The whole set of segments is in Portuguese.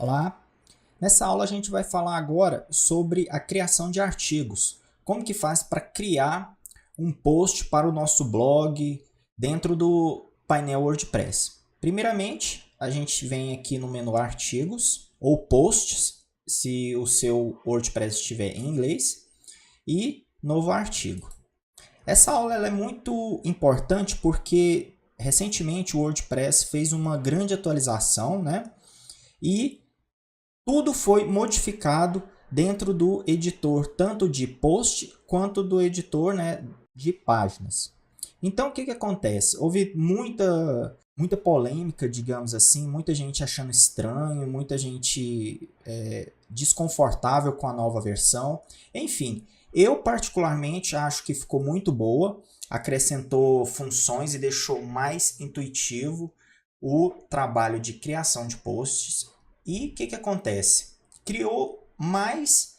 Olá! Nessa aula a gente vai falar agora sobre a criação de artigos. Como que faz para criar um post para o nosso blog dentro do painel WordPress. Primeiramente, a gente vem aqui no menu Artigos ou Posts, se o seu WordPress estiver em inglês, e Novo Artigo. Essa aula ela é muito importante porque recentemente o WordPress fez uma grande atualização, né? E tudo foi modificado dentro do editor, tanto de post quanto do editor, né, de páginas. Então, o que acontece? Houve muita polêmica, digamos assim, muita gente achando estranho, muita gente desconfortável com a nova versão. Enfim, eu particularmente acho que ficou muito boa, acrescentou funções e deixou mais intuitivo o trabalho de criação de posts. E o que acontece? Criou mais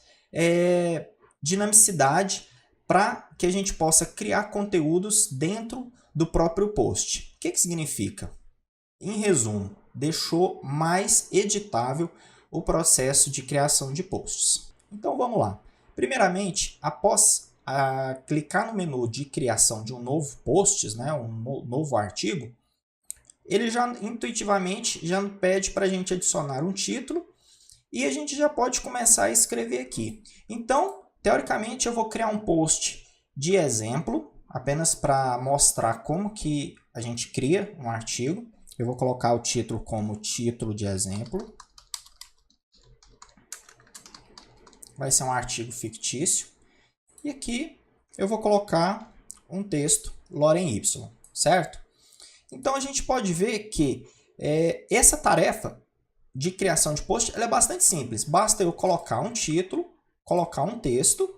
dinamicidade para que a gente possa criar conteúdos dentro do próprio post. O que significa? Em resumo, deixou mais editável o processo de criação de posts. Então vamos lá. Primeiramente, após clicar no menu de criação de um novo post, né, um novo artigo, ele já intuitivamente já pede para a gente adicionar um título e a gente já pode começar a escrever aqui. Então, teoricamente, eu vou criar um post de exemplo, apenas para mostrar como que a gente cria um artigo. Eu vou colocar o título como título de exemplo. Vai ser um artigo fictício. E aqui eu vou colocar um texto Lorem Y, certo? Então, a gente pode ver que essa tarefa de criação de post ela é bastante simples. Basta eu colocar um título, colocar um texto,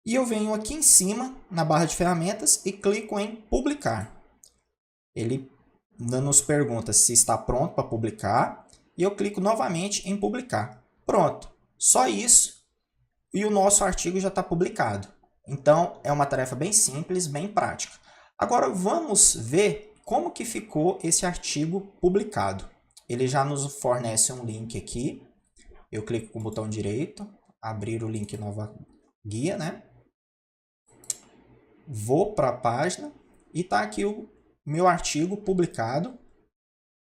e eu venho aqui em cima, na barra de ferramentas, e clico em publicar. Ele nos pergunta se está pronto para publicar, e eu clico novamente em publicar. Pronto, só isso, e o nosso artigo já está publicado. Então, é uma tarefa bem simples, bem prática. Agora, vamos ver como que ficou esse artigo publicado. Ele já nos fornece um link aqui. Eu clico com o botão direito, abrir o link nova guia, né? Vou para a página e está aqui o meu artigo publicado.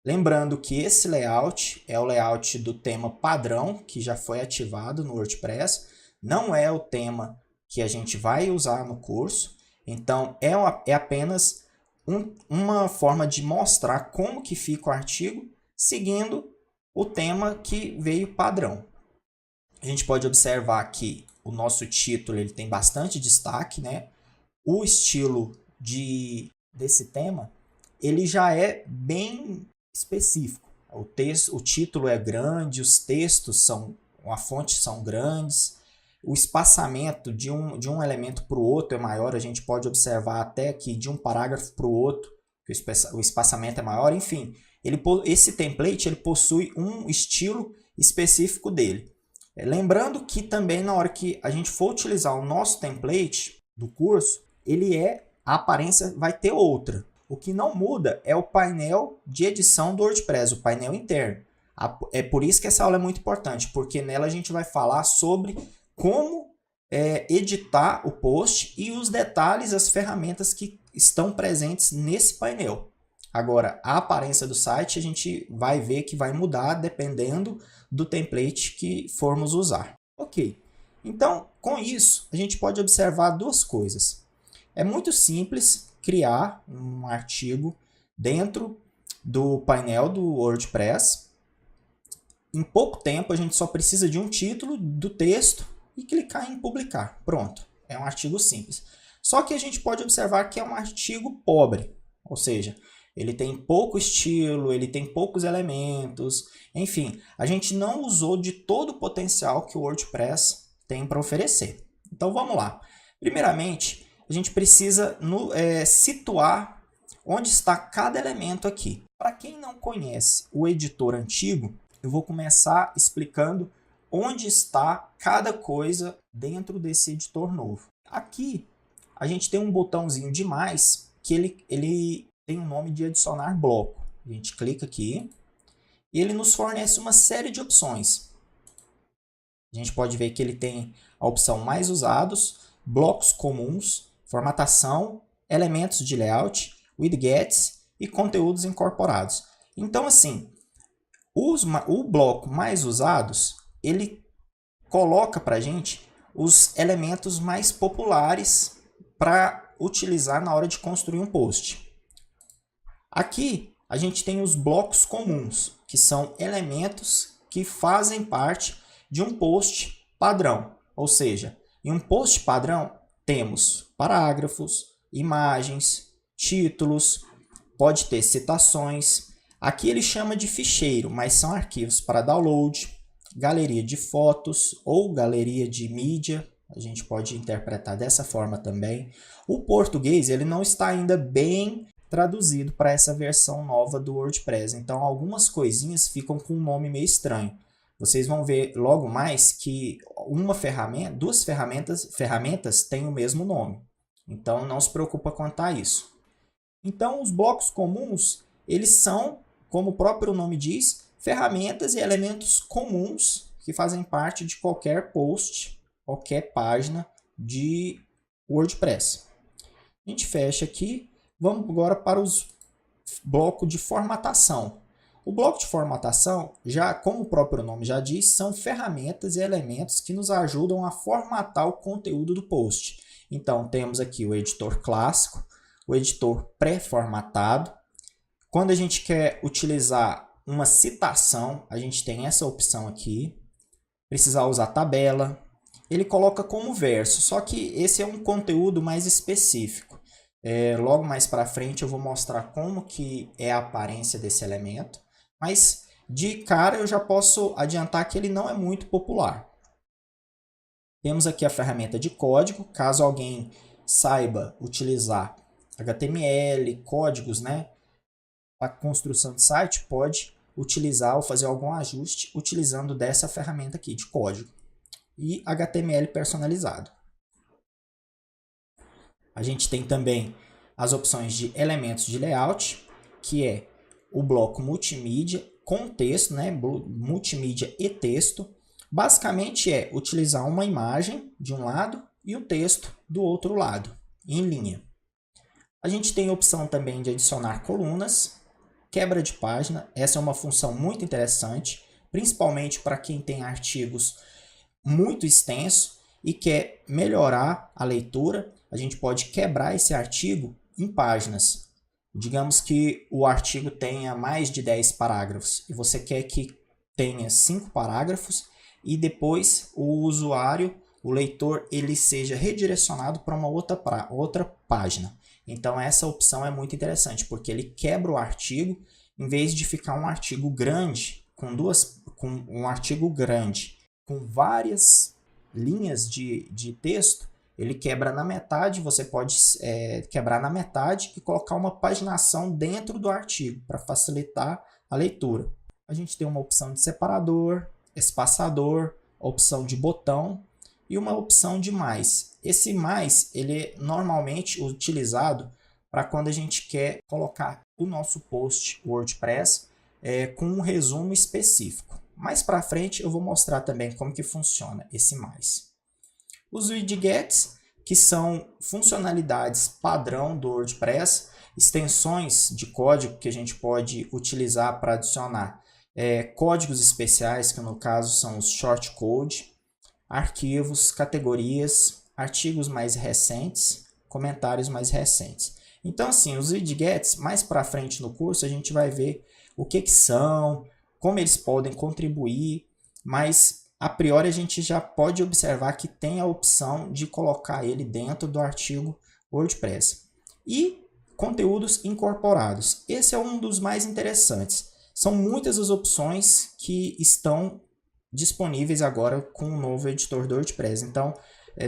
Lembrando que esse layout é o layout do tema padrão, que já foi ativado no WordPress. Não é o tema que a gente vai usar no curso. Então, é apenas uma forma de mostrar como que fica o artigo seguindo o tema que veio padrão. A gente pode observar que o nosso título ele tem bastante destaque, né? O estilo desse tema ele já é bem específico. O título é grande, os textos a fonte são grandes, o espaçamento de um elemento para o outro é maior, a gente pode observar até que de um parágrafo para o outro o espaçamento é maior, enfim. Esse template ele possui um estilo específico dele. Lembrando que também na hora que a gente for utilizar o nosso template do curso, a aparência vai ter outra. O que não muda é o painel de edição do WordPress, o painel interno. É por isso que essa aula é muito importante, porque nela a gente vai falar sobre como editar o post e os detalhes, as ferramentas que estão presentes nesse painel. Agora, a aparência do site a gente vai ver que vai mudar dependendo do template que formos usar. Ok, então com isso a gente pode observar duas coisas. É muito simples criar um artigo dentro do painel do WordPress. Em pouco tempo a gente só precisa de um título do texto e clicar em publicar. Pronto, é um artigo simples. Só que a gente pode observar que é um artigo pobre, ou seja, ele tem pouco estilo, ele tem poucos elementos, enfim, a gente não usou de todo o potencial que o WordPress tem para oferecer. Então vamos lá. Primeiramente, a gente precisa situar onde está cada elemento aqui. Para quem não conhece o editor antigo, eu vou começar explicando onde está cada coisa dentro desse editor novo. Aqui a gente tem um botãozinho de mais que ele tem o nome de adicionar bloco. A gente clica aqui e ele nos fornece uma série de opções. A gente pode ver que ele tem a opção mais usados, blocos comuns, formatação, elementos de layout, widgets e conteúdos incorporados. Então, assim, o bloco mais usados, ele coloca para a gente os elementos mais populares para utilizar na hora de construir um post. Aqui a gente tem os blocos comuns, que são elementos que fazem parte de um post padrão. Ou seja, em um post padrão temos parágrafos, imagens, títulos, pode ter citações. Aqui ele chama de ficheiro, mas são arquivos para download, galeria de fotos ou galeria de mídia. A gente pode interpretar dessa forma também. O português ele não está ainda bem traduzido para essa versão nova do WordPress. Então, algumas coisinhas ficam com um nome meio estranho. Vocês vão ver logo mais que duas ferramentas têm o mesmo nome. Então, não se preocupa quanto a isso. Então, os blocos comuns, eles são, como o próprio nome diz, ferramentas e elementos comuns que fazem parte de qualquer post, qualquer página de WordPress. A gente fecha aqui. Vamos agora para os blocos de formatação. O bloco de formatação, já como o próprio nome já diz, são ferramentas e elementos que nos ajudam a formatar o conteúdo do post. Então, temos aqui o editor clássico, o editor pré-formatado. Quando a gente quer utilizar uma citação, a gente tem essa opção aqui. Precisar usar tabela. Ele coloca como verso, só que esse é um conteúdo mais específico. Logo mais para frente eu vou mostrar como que é a aparência desse elemento, mas de cara eu já posso adiantar que ele não é muito popular. Temos aqui a ferramenta de código, caso alguém saiba utilizar HTML, códigos, né, para construção de site, pode utilizar ou fazer algum ajuste utilizando dessa ferramenta aqui de código e HTML personalizado. A gente tem também as opções de elementos de layout, que é o bloco multimídia com texto, né? Multimídia e texto. Basicamente é utilizar uma imagem de um lado e o texto do outro lado, em linha. A gente tem a opção também de adicionar colunas, quebra de página. Essa é uma função muito interessante, principalmente para quem tem artigos muito extensos e quer melhorar a leitura. A gente pode quebrar esse artigo em páginas. Digamos que o artigo tenha mais de 10 parágrafos e você quer que tenha 5 parágrafos e depois o usuário, o leitor, ele seja redirecionado para uma outra página. Então essa opção é muito interessante, porque ele quebra o artigo, em vez de ficar um artigo grande, com várias linhas de texto, ele quebra na metade. Você pode quebrar na metade e colocar uma paginação dentro do artigo para facilitar a leitura. A gente tem uma opção de separador, espaçador, opção de botão e uma opção de mais. Esse mais ele é normalmente utilizado para quando a gente quer colocar o nosso post WordPress com um resumo específico. Mais para frente eu vou mostrar também como que funciona esse mais. Os widgets, que são funcionalidades padrão do WordPress, extensões de código que a gente pode utilizar para adicionar códigos especiais, que no caso são os shortcode, arquivos, categorias, artigos mais recentes, comentários mais recentes. Então, assim, os widgets, mais para frente no curso, a gente vai ver o que são, como eles podem contribuir, mas a priori a gente já pode observar que tem a opção de colocar ele dentro do artigo WordPress. E conteúdos incorporados. Esse é um dos mais interessantes. São muitas as opções que estão disponíveis agora com o novo editor do WordPress. Então,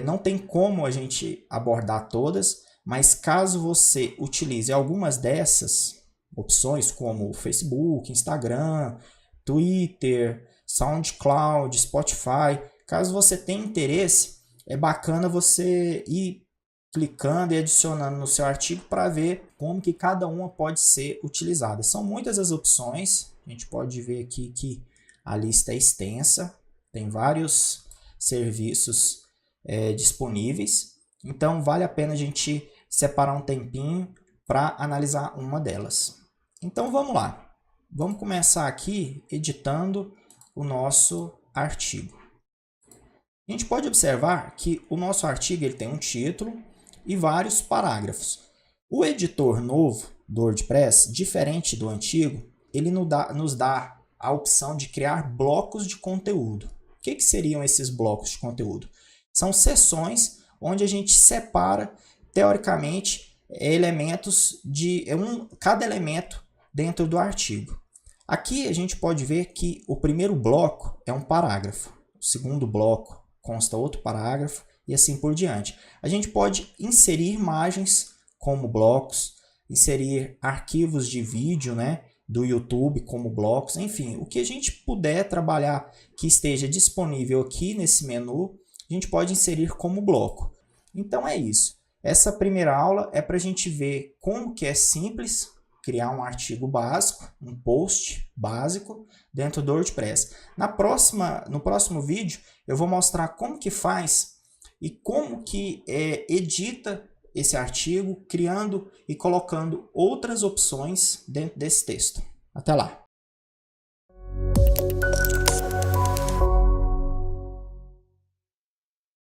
não tem como a gente abordar todas, mas caso você utilize algumas dessas opções, como Facebook, Instagram, Twitter, SoundCloud, Spotify, caso você tenha interesse, é bacana você ir clicando e adicionando no seu artigo para ver como que cada uma pode ser utilizada. São muitas as opções, a gente pode ver aqui que a lista é extensa, tem vários serviços disponíveis, então vale a pena a gente separar um tempinho para analisar uma delas. Então vamos lá, vamos começar aqui editando o nosso artigo. A gente pode observar que o nosso artigo ele tem um título e vários parágrafos. O editor novo do WordPress, diferente do antigo, ele nos dá a opção de criar blocos de conteúdo. O que seriam esses blocos de conteúdo? São seções onde a gente separa, teoricamente, elementos de cada elemento dentro do artigo. Aqui a gente pode ver que o primeiro bloco é um parágrafo, o segundo bloco consta outro parágrafo e assim por diante. A gente pode inserir imagens como blocos, inserir arquivos de vídeo, né, do YouTube como blocos, enfim, o que a gente puder trabalhar que esteja disponível aqui nesse menu, a gente pode inserir como bloco. Então é isso. Essa primeira aula é para a gente ver como que é simples criar um artigo básico, um post básico dentro do WordPress. No próximo vídeo eu vou mostrar como que faz e como que edita esse artigo, criando e colocando outras opções dentro desse texto. Até lá!